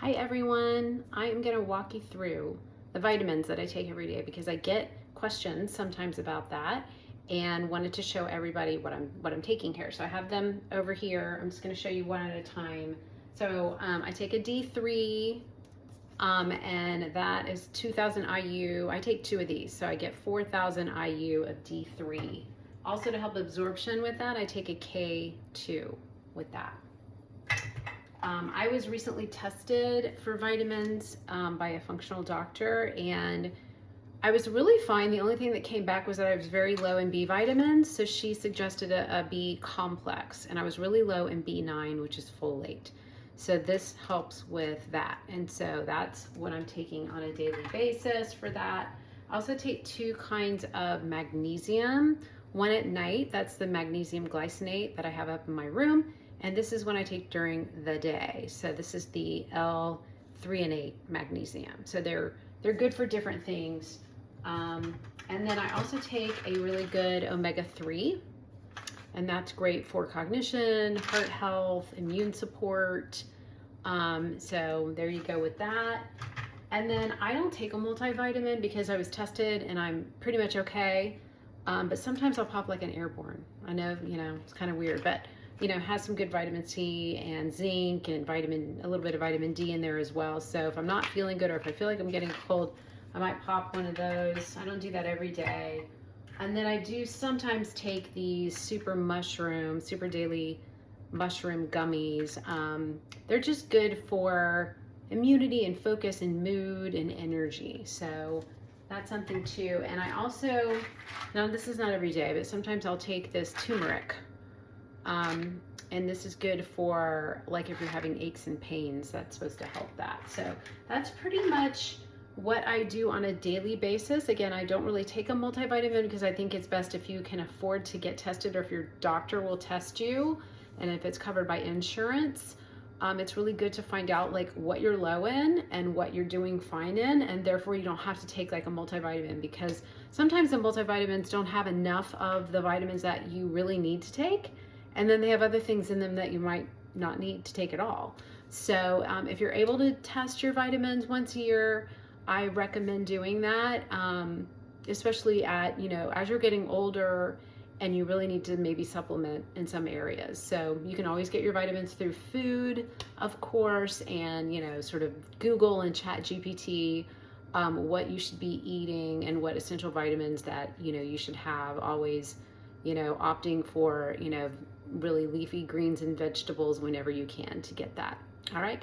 Hi everyone, I am going to walk you through the vitamins that I take every day because I get questions sometimes about that and wanted to show everybody what I'm taking here. So I have them over here. I'm just going to show you one at a time. So I take a D3 and that is 2000 IU. I take two of these, so I get 4000 IU of D3. Also to help absorption with that, I take a K2 with that. I was recently tested for vitamins by a functional doctor, and I was really fine. The only thing that came back was that I was very low in B vitamins, so she suggested a B complex, and I was really low in B9, which is folate. So this helps with that, and so that's what I'm taking on a daily basis for that. I also take two kinds of magnesium. One at night, that's the magnesium glycinate that I have up in my room, and this is when I take during the day. So this is the L3 and 8 magnesium. So they're good for different things. And then I also take a really good omega-3, and that's great for cognition, heart health, immune support. So there you go with that. And then I don't take a multivitamin because I was tested and I'm pretty much okay. But sometimes I'll pop like an airborne. I know, it's kind of weird, but has some good vitamin C and zinc and a little bit of vitamin D in there as well. So if I'm not feeling good or if I feel like I'm getting a cold, I might pop one of those. I don't do that every day. And then I do sometimes take these super daily mushroom gummies. They're just good for immunity and focus and mood and energy. So that's something too. And I also, now this is not every day, but sometimes I'll take this turmeric. And this is good for like if you're having aches and pains, that's supposed to help that. So that's pretty much what I do on a daily basis. Again, I don't really take a multivitamin because I think it's best if you can afford to get tested or if your doctor will test you and if it's covered by insurance. It's really good to find out like what you're low in and what you're doing fine in, and therefore you don't have to take like a multivitamin, because sometimes the multivitamins don't have enough of the vitamins that you really need to take, and then they have other things in them that you might not need to take at all. So if you're able to test your vitamins once a year, I recommend doing that, especially as you're getting older and you really need to maybe supplement in some areas. So you can always get your vitamins through food, of course, and sort of Google and Chat GPT what you should be eating and what essential vitamins that you should have. Always opting for really leafy greens and vegetables whenever you can to get that. All right, guys.